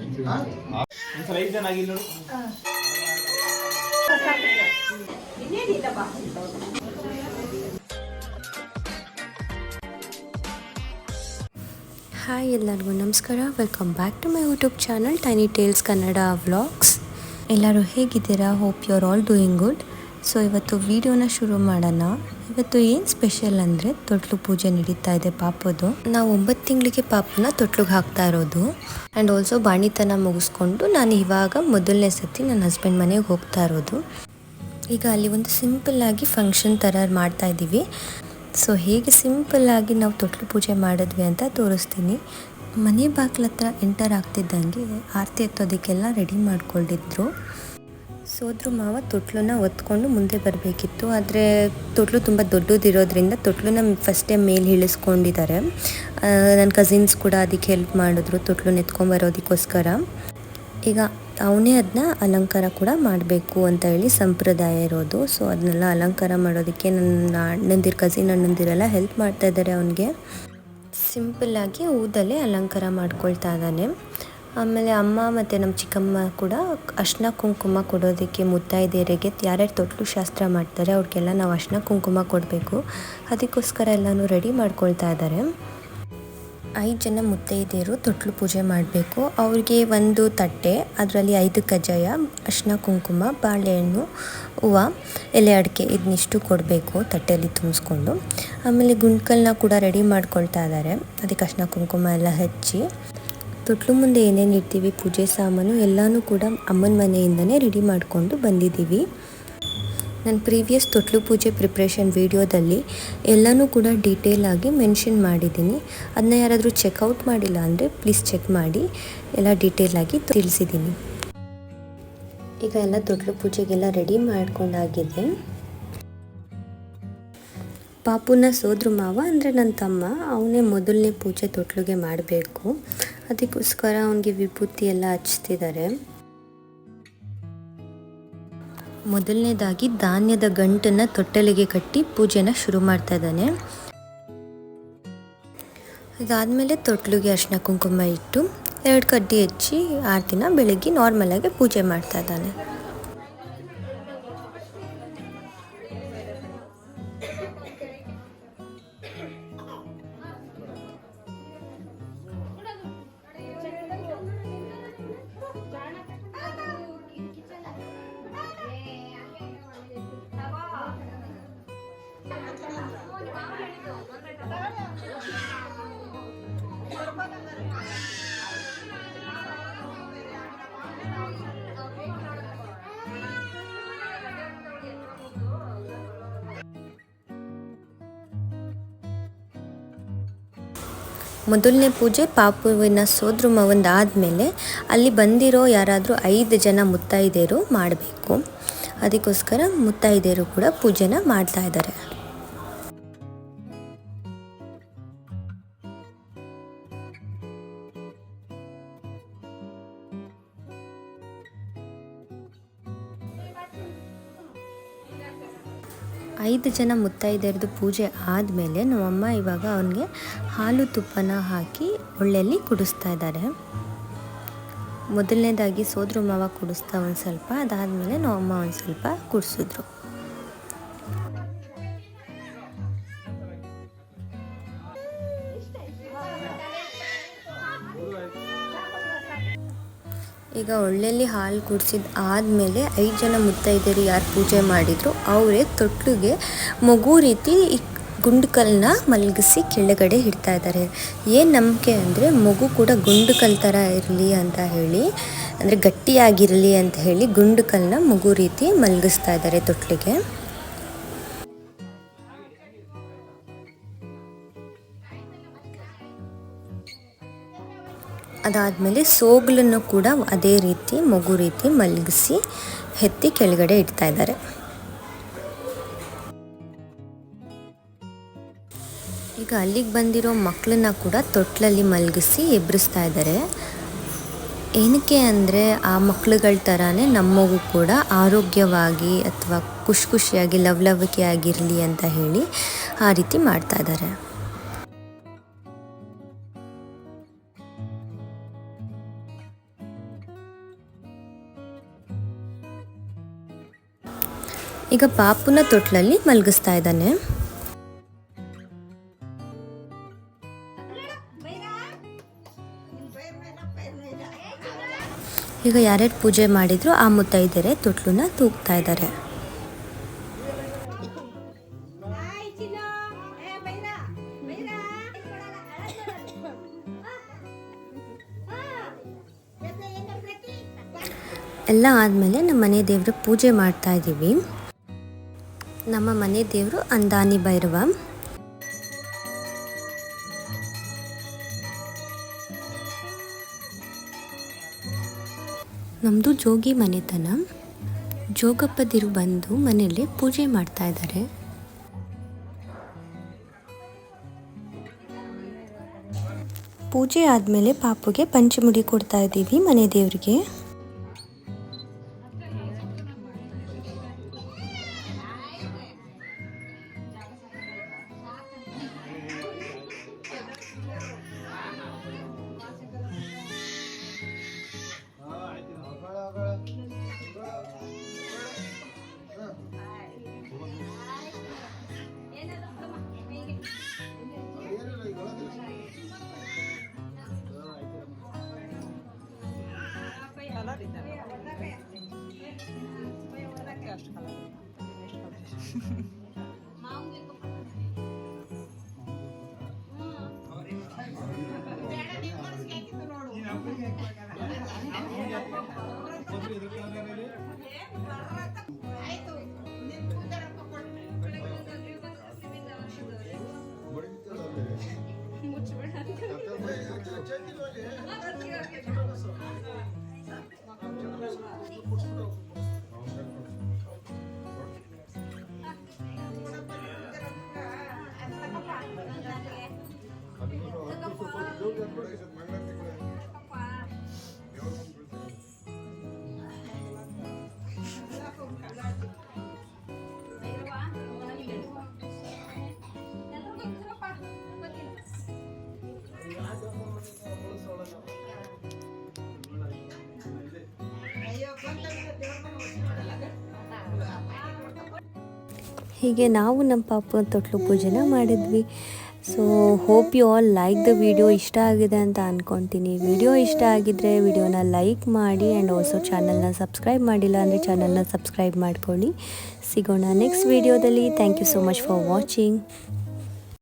ಒಂದ್ಸಲ 5 ಜನ ಆಗಿಲ್ಲ ನೋಡು. ಹಾಯ್ ಎಲ್ಲರಿಗೂ ನಮಸ್ಕಾರ, welcome back to my YouTube channel Tiny Tales Kannada Vlogs. ಎಲ್ಲರೂ ಹೇಗಿದ್ದೀರಾ? Hope you are all doing good. So ಇವತ್ತು ವಿಡಿಯೋನ ಶುರು ಮಾಡೋಣ. ಇವತ್ತು ಏನು ಸ್ಪೆಷಲ್ ಅಂದರೆ ತೊಟ್ಲು ಪೂಜೆ ನಡೀತಾ ಇದೆ ಪಾಪದು. ನಾವು 9 ತಿಂಗಳಿಗೆ ಪಾಪನ ತೊಟ್ಲಿಗೆ ಹಾಕ್ತಾ ಇರೋದು. ಆ್ಯಂಡ್ ಆಲ್ಸೋ ಬಾಣಿತನ ಮುಗಿಸ್ಕೊಂಡು ನಾನು ಇವಾಗ ಮೊದಲನೇ ಸತಿ ನನ್ನ ಹಸ್ಬೆಂಡ್ ಮನೆಗೆ ಹೋಗ್ತಾ ಇರೋದು. ಈಗ ಅಲ್ಲಿ ಒಂದು ಸಿಂಪಲ್ಲಾಗಿ ಫಂಕ್ಷನ್ ಥರ ಮಾಡ್ತಾ ಇದ್ದೀವಿ. ಸೊ ಹೇಗೆ ಸಿಂಪಲ್ಲಾಗಿ ನಾವು ತೊಟ್ಲು ಪೂಜೆ ಮಾಡಿದ್ವಿ ಅಂತ ತೋರಿಸ್ತೀನಿ. ಮನೆ ಬಾಗಿಲ ಹತ್ರ ಎಂಟರ್ ಆಗ್ತಿದ್ದಂಗೆ ಆರತಿ ಎತ್ತೋದಕ್ಕೆಲ್ಲ ರೆಡಿ ಮಾಡ್ಕೊಂಡಿದ್ರು. ಸೋದ್ರ ಮಾವ ತೊಟ್ಲನ್ನ ಒತ್ಕೊಂಡು ಮುಂದೆ ಬರಬೇಕಿತ್ತು, ಆದರೆ ತೊಟ್ಲು ತುಂಬ ದೊಡ್ಡದಿರೋದ್ರಿಂದ ತೊಟ್ಲನ್ನ ಫಸ್ಟೇ ಮೇಲೆ ಇಳಿಸ್ಕೊಂಡಿದ್ದಾರೆ. ನನ್ನ ಕಸಿನ್ಸ್ ಕೂಡ ಅದಕ್ಕೆ ಹೆಲ್ಪ್ ಮಾಡಿದ್ರು ತೊಟ್ಲನ್ನ ಎತ್ಕೊಂಬರೋದಕ್ಕೋಸ್ಕರ. ಈಗ ಅವನೇ ಅದನ್ನ ಅಲಂಕಾರ ಕೂಡ ಮಾಡಬೇಕು ಅಂತ ಹೇಳಿ ಸಂಪ್ರದಾಯ ಇರೋದು. ಸೊ ಅದನ್ನೆಲ್ಲ ಅಲಂಕಾರ ಮಾಡೋದಕ್ಕೆ ನನ್ನ ಅಣ್ಣಂದಿರು, ಕಸಿನ್ ಅಣ್ಣಂದಿರೆಲ್ಲ ಹೆಲ್ಪ್ ಮಾಡ್ತಾ ಇದ್ದಾರೆ ಅವನಿಗೆ. ಸಿಂಪಲ್ಲಾಗಿ ಊದಲ್ಲೇ ಅಲಂಕಾರ ಮಾಡ್ಕೊಳ್ತಾ ಇದ್ದಾನೆ. ಆಮೇಲೆ ಅಮ್ಮ ಮತ್ತು ನಮ್ಮ ಚಿಕ್ಕಮ್ಮ ಕೂಡ ಅರ್ಶಿನ ಕುಂಕುಮ ಕೊಡೋದಕ್ಕೆ ಮುತ್ತೈದೆಯರಿಗೆ ಯಾರ್ಯಾರು ತೊಟ್ಲು ಶಾಸ್ತ್ರ ಮಾಡ್ತಾರೆ ಅವ್ರಿಗೆಲ್ಲ ನಾವು ಅರ್ಶಿನ ಕುಂಕುಮ ಕೊಡಬೇಕು. ಅದಕ್ಕೋಸ್ಕರ ಎಲ್ಲನೂ ರೆಡಿ ಮಾಡ್ಕೊಳ್ತಾ ಇದ್ದಾರೆ. 5 ಜನ ಮುತ್ತೈದೆಯರು ತೊಟ್ಲು ಪೂಜೆ ಮಾಡಬೇಕು. ಅವ್ರಿಗೆ ಒಂದು ತಟ್ಟೆ, ಅದರಲ್ಲಿ 5 ಕಜ್ಜಾಯ, ಅರ್ಶಿನ ಕುಂಕುಮ, ಬಾಳೆಹಣ್ಣು, ಹೂವು, ಎಲೆ ಅಡಿಕೆ ಇದನ್ನಿಷ್ಟು ಕೊಡಬೇಕು ತಟ್ಟೆಯಲ್ಲಿ ತುಂಬಿಸ್ಕೊಂಡು. ಆಮೇಲೆ ಗುಂಡ್ಕಲ್ನ ಕೂಡ ರೆಡಿ ಮಾಡ್ಕೊಳ್ತಾ ಇದ್ದಾರೆ. ಅದಕ್ಕೆ ಅರ್ಶಿನ ಕುಂಕುಮ ಎಲ್ಲ ಹಚ್ಚಿ ತೊಟ್ಲು ಮುಂದೆ ಏನೇನು ಇಡ್ತೀವಿ ಪೂಜೆ ಸಾಮಾನು ಎಲ್ಲನೂ ಕೂಡ ಅಮ್ಮನ ಮನೆಯಿಂದನೇ ರೆಡಿ ಮಾಡಿಕೊಂಡು ಬಂದಿದ್ದೀವಿ. ನನ್ನ ಪ್ರೀವಿಯಸ್ ತೊಟ್ಲು ಪೂಜೆ ಪ್ರಿಪ್ರೇಷನ್ ವೀಡಿಯೋದಲ್ಲಿ ಎಲ್ಲನೂ ಕೂಡ ಡೀಟೇಲಾಗಿ ಮೆನ್ಷನ್ ಮಾಡಿದ್ದೀನಿ. ಅದನ್ನ ಯಾರಾದರೂ ಚೆಕ್ಔಟ್ ಮಾಡಿಲ್ಲ ಅಂದರೆ ಪ್ಲೀಸ್ ಚೆಕ್ ಮಾಡಿ, ಎಲ್ಲ ಡೀಟೇಲಾಗಿ ತಿಳಿಸಿದ್ದೀನಿ. ಈಗ ಎಲ್ಲ ತೊಟ್ಲು ಪೂಜೆಗೆಲ್ಲ ರೆಡಿ ಮಾಡ್ಕೊಂಡಾಗಿದೆ. ಪಾಪುನ ಸೋದ್ರ ಮಾವ ಅಂದರೆ ನನ್ನ ತಮ್ಮ, ಅವನೇ ಮೊದಲನೇ ಪೂಜೆ ತೊಟ್ಲಿಗೆ ಮಾಡಬೇಕು. ಅದಕ್ಕೋಸ್ಕರ ಅವನಿಗೆ ವಿಭೂತಿ ಎಲ್ಲ ಹಚ್ತಿದ್ದಾರೆ. ಮೊದಲನೇದಾಗಿ ಧಾನ್ಯದ ಗಂಟನ್ನು ತೊಟ್ಟಲಿಗೆ ಕಟ್ಟಿ ಪೂಜೆನ ಶುರು ಮಾಡ್ತಾ ಇದ್ದಾನೆ. ಅದಾದಮೇಲೆ ತೊಟ್ಲಿಗೆ ಅರ್ಶಿನ ಕುಂಕುಮ ಇಟ್ಟು 2 ಕಡ್ಡಿ ಹಚ್ಚಿ ಆರತಿನ ಬೆಳಗ್ಗೆ ನಾರ್ಮಲಾಗಿ ಪೂಜೆ ಮಾಡ್ತಾ ಇದ್ದಾನೆ. ಮೊದಲನೇ ಪೂಜೆ ಪಾಪುವಿನ ಸೋದ್ರ ಮಾವಂದು ಆದಮೇಲೆ ಅಲ್ಲಿ ಬಂದಿರೋ ಯಾರಾದರೂ 5 ಜನ ಮುತ್ತೈದೆಯರು ಮಾಡಬೇಕು. ಅದಕ್ಕೋಸ್ಕರ ಮುತ್ತೈದೆಯರು ಕೂಡ ಪೂಜೆನ ಮಾಡ್ತಾ ಇದ್ದಾರೆ. ಐದು ಜನ ಮುತ್ತೈದೆಯರದು ಪೂಜೆ ಆದಮೇಲೆ ನಮ್ಮಮ್ಮ ಇವಾಗ ಅವನಿಗೆ ಹಾಲು ತುಪ್ಪನ ಹಾಕಿ ಒಳ್ಳೆಯಲ್ಲಿ ಕುಡಿಸ್ತಾ ಇದ್ದಾರೆ. ಮೊದಲನೇದಾಗಿ ಸೋದ್ರ ಮಾವ ಕುಡಿಸ್ತಾ ಒಂದು ಸ್ವಲ್ಪ, ಅದಾದಮೇಲೆ ನಮ್ಮಮ್ಮ ಒಂದು ಸ್ವಲ್ಪ ಕುಡಿಸಿದ್ರು. ಈಗ ಒಳ್ಳೆಯಲ್ಲಿ ಹಾಲು ಕುಡಿಸಿದ ಆದಮೇಲೆ 5 ಜನ ಮುತ್ತೈದೆಯರು ಯಾರು ಪೂಜೆ ಮಾಡಿದ್ರು ಅವರೇ ತೊಟ್ಲಿಗೆ ಮಗು ರೀತಿ ಗುಂಡುಕಲ್ಲನ್ನ ಮಲಗಿಸಿ ಕೆಳಗಡೆ ಇಡ್ತಾ ಇದ್ದಾರೆ. ಏನು ನಂಬಿಕೆ ಅಂದರೆ ಮಗು ಕೂಡ ಗುಂಡುಕಲ್ ಥರ ಇರಲಿ ಅಂತ ಹೇಳಿ, ಅಂದರೆ ಗಟ್ಟಿಯಾಗಿರಲಿ ಅಂತ ಹೇಳಿ ಗುಂಡುಕಲ್ಲನ್ನ ಮಗು ರೀತಿ ಮಲಗಿಸ್ತಾ ಇದ್ದಾರೆ ತೊಟ್ಲಿಗೆ. ಅದಾದಮೇಲೆ ಸೋಗಲನ್ನು ಕೂಡ ಅದೇ ರೀತಿ ಮಗು ರೀತಿ ಮಲಗಿಸಿ ಎತ್ತಿ ಕೆಳಗಡೆ ಇಡ್ತಾ ಇದ್ದಾರೆ. ಈಗ ಅಲ್ಲಿಗೆ ಬಂದಿರೋ ಮಕ್ಕಳನ್ನ ಕೂಡ ತೊಟ್ಲಲ್ಲಿ ಮಲಗಿಸಿ ಎಬ್ಬರಿಸ್ತಾ ಇದ್ದಾರೆ. ಏನಕ್ಕೆ ಅಂದರೆ ಆ ಮಕ್ಕಳುಗಳ ಥರನೇ ನಮ್ಮ ಮಗು ಕೂಡ ಆರೋಗ್ಯವಾಗಿ ಅಥವಾ ಖುಷಿಯಾಗಿ ಲವಲವಿಕೆಯಾಗಿರಲಿ ಅಂತ ಹೇಳಿ ಆ ರೀತಿ ಮಾಡ್ತಾ ಇದ್ದಾರೆ. ಈಗ ಪಾಪುನ ತೊಟ್ಲಲ್ಲಿ ಮಲಗಿಸ್ತಾ ಇದ್ದಾನೆ. ಈಗ ಯಾರ್ಯಾರು ಪೂಜೆ ಮಾಡಿದ್ರು ಆ ಮುತ್ತೈದೆಯರೇ ತೊಟ್ಲನ್ನ ತೂಗ್ತಾ ಇದ್ದಾರೆ. ಎಲ್ಲ ಆದಮೇಲೆ ನಮ್ಮ ಮನೆ ದೇವರು ಪೂಜೆ ಮಾಡ್ತಾ ಇದ್ದೀವಿ. ನಮ್ಮ ಮನೆ ದೇವರು ಅಂದಾನಿ ಭೈರವ. ನಮ್ಮದು ಜೋಗಿ ಮನೆತನ. ಜೋಗಪ್ಪದಿರು ಬಂದು ಮನೆಯಲ್ಲಿ ಪೂಜೆ ಮಾಡ್ತಾ ಇದ್ದಾರೆ. ಪೂಜೆ ಆದಮೇಲೆ ಪಾಪುಗೆ ಪಂಚಮುಡಿ ಕೊಡ್ತಾ ಇದ್ದೀವಿ ಮನೆ ದೇವರಿಗೆ. ಹೀಗೆ ನಾವು ನಮ್ಮ ಪಾಪು ತೊಟ್ಲು ಪೂಜೆನ ಮಾಡಿದ್ವಿ. So hope you all like the video. ಇಷ್ಟ ಆಗಿದೆ ಅಂತ ಅಂದ್ಕೊತೀನಿ. ವಿಡಿಯೋ ಇಷ್ಟ ಆಗಿದ್ದರೆ ವಿಡಿಯೋನ ಲೈಕ್ ಮಾಡಿ ಆ್ಯಂಡ್ ಆಲ್ಸೋ ಚಾನಲ್ನ ಸಬ್ಸ್ಕ್ರೈಬ್ ಮಾಡಿಲ್ಲ ಅಂದರೆ ಚಾನಲ್ನ ಸಬ್ಸ್ಕ್ರೈಬ್ ಮಾಡ್ಕೊಳ್ಳಿ. ಸಿಗೋಣ ನೆಕ್ಸ್ಟ್ ವಿಡಿಯೋದಲ್ಲಿ. Thank you so much for watching.